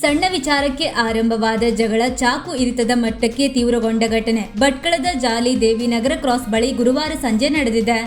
ಸಣ್ಣ ವಿಚಾರಕ್ಕೆ ಆರಂಭವಾದ ಜಗಳ ಚಾಕು ಇರಿತದ ಮಟ್ಟಕ್ಕೆ ತೀವ್ರಗೊಂಡ ಘಟನೆ ಭಟ್ಕಳದ ಜಾಲಿ ದೇವಿ ನಗರ ಕ್ರಾಸ್ ಬಳಿ ಗುರುವಾರ ಸಂಜೆ ನಡೆದಿದೆ.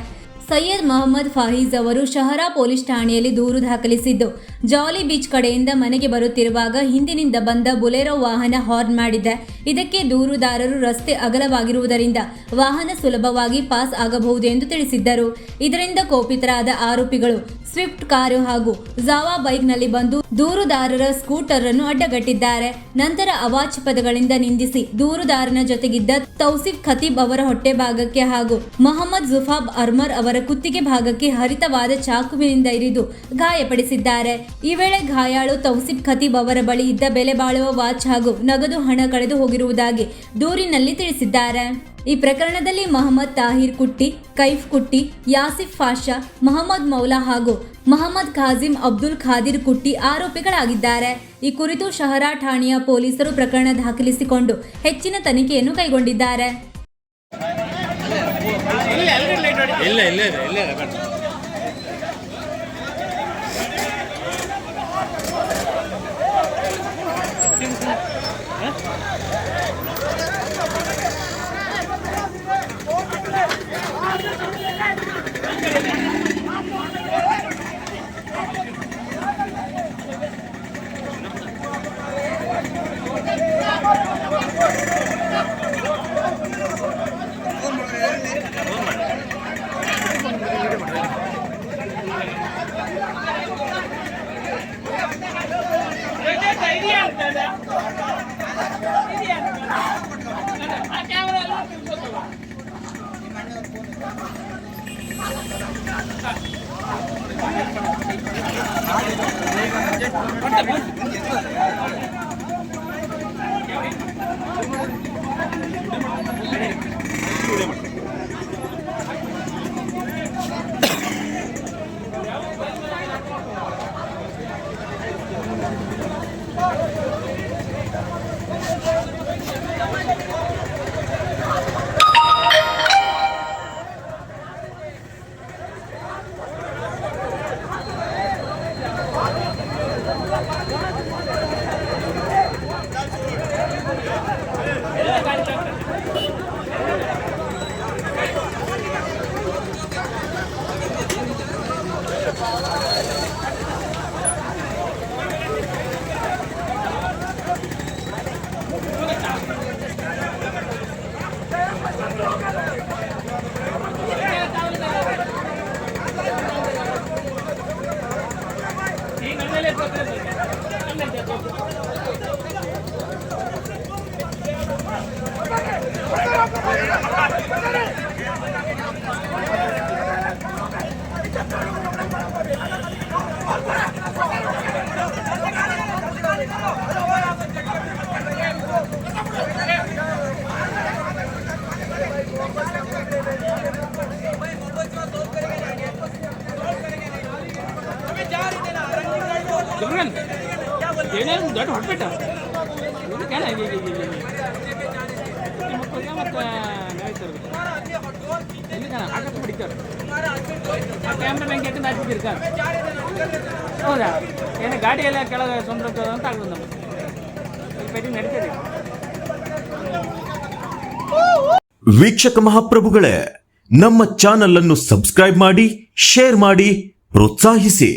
ಸೈಯದ್ ಮೊಹಮ್ಮದ್ ಫಾಹೀಜ್ ಅವರು ಶಹರಾ ಪೊಲೀಸ್ ಠಾಣೆಯಲ್ಲಿ ದೂರು ದಾಖಲಿಸಿದ್ದು, ಜಾಲಿ ಬೀಚ್ ಕಡೆಯಿಂದ ಮನೆಗೆ ಬರುತ್ತಿರುವಾಗ ಹಿಂದಿನಿಂದ ಬಂದ ಬುಲೆರೋ ವಾಹನ ಹಾರ್ನ್ ಮಾಡಿದೆ. ಇದಕ್ಕೆ ದೂರುದಾರರು ರಸ್ತೆ ಅಗಲವಾಗಿರುವುದರಿಂದ ವಾಹನ ಸುಲಭವಾಗಿ ಪಾಸ್ ಆಗಬಹುದು ಎಂದು ತಿಳಿಸಿದ್ದರು. ಇದರಿಂದ ಕೋಪಿತರಾದ ಆರೋಪಿಗಳು ಸ್ವಿಫ್ಟ್ ಕಾರು ಹಾಗೂ ಜಾವಾ ಬೈಕ್ನಲ್ಲಿ ಬಂದು ದೂರುದಾರರ ಸ್ಕೂಟರ್ ಅನ್ನು ಅಡ್ಡಗಟ್ಟಿದ್ದಾರೆ. ನಂತರ ಅವಾಚ್ಯ ಪದಗಳಿಂದ ನಿಂದಿಸಿ ದೂರುದಾರನ ಜೊತೆಗಿದ್ದ ತೌಸಿಫ್ ಖತೀಬ್ ಅವರ ಹೊಟ್ಟೆ ಭಾಗಕ್ಕೆ ಹಾಗೂ ಮೊಹಮ್ಮದ್ ಜುಫಾಬ್ ಅರ್ಮರ್ ಅವರ ಕುತ್ತಿಗೆ ಭಾಗಕ್ಕೆ ಹರಿತವಾದ ಚಾಕುವಿನಿಂದ ಇರಿದು ಗಾಯಪಡಿಸಿದ್ದಾರೆ. ಈ ವೇಳೆ ಗಾಯಾಳು ತೌಸಿಫ್ ಖತೀಬ್ ಅವರ ಬಳಿ ಇದ್ದ ಬೆಲೆ ಬಾಳುವ ವಾಚ್ ಹಾಗೂ ನಗದು ಹಣ ಕಳೆದು ಹೋಗಿರುವುದಾಗಿ ದೂರಿನಲ್ಲಿ ತಿಳಿಸಿದ್ದಾರೆ. ಈ ಪ್ರಕರಣದಲ್ಲಿ ಮೊಹಮ್ಮದ್ ತಾಹಿರ್ ಕುಟ್ಟಿ, ಕೈಫ್ ಕುಟ್ಟಿ, ಯಾಸಿಫ್ ಫಾಷಾ, ಮೊಹಮ್ಮದ್ ಮೌಲಾ ಹಾಗೂ ಮೊಹಮ್ಮದ್ ಖಾಜಿಂ ಅಬ್ದುಲ್ ಖಾದಿರ್ ಕುಟ್ಟಿ ಆರೋಪಿಗಳಾಗಿದ್ದಾರೆ. ಈ ಕುರಿತು ಶಹರಾ ಠಾಣೆಯ ಪೊಲೀಸರು ಪ್ರಕರಣ ದಾಖಲಿಸಿಕೊಂಡು ಹೆಚ್ಚಿನ ತನಿಖೆಯನ್ನು ಕೈಗೊಂಡಿದ್ದಾರೆ. ದೊಡ್ಡ ಹೊಟ್ಬಿಟ್ಟ ಕ್ಯಾಮ್ರಾ ಬ್ಯಾಂಕ್ ಯಾಕಂದ್ರೆ ಹಾಕಿದ್ದೀರಿ ಹೌದಾ ಏನು ಗಾಡಿ ಎಲ್ಲ ಕೆಳಗೆ ಸೊಂದ್ರ ಅಂತ ಆಗ್ಬೋದು ನಮ್ಗೆ ಪೇಟಿ ನಡೀತದೆ. ವೀಕ್ಷಕ ಮಹಾಪ್ರಭುಗಳೇ, ನಮ್ಮ ಚಾನಲ್ ಅನ್ನು ಸಬ್ಸ್ಕ್ರೈಬ್ ಮಾಡಿ, ಶೇರ್ ಮಾಡಿ, ಪ್ರೋತ್ಸಾಹಿಸಿ.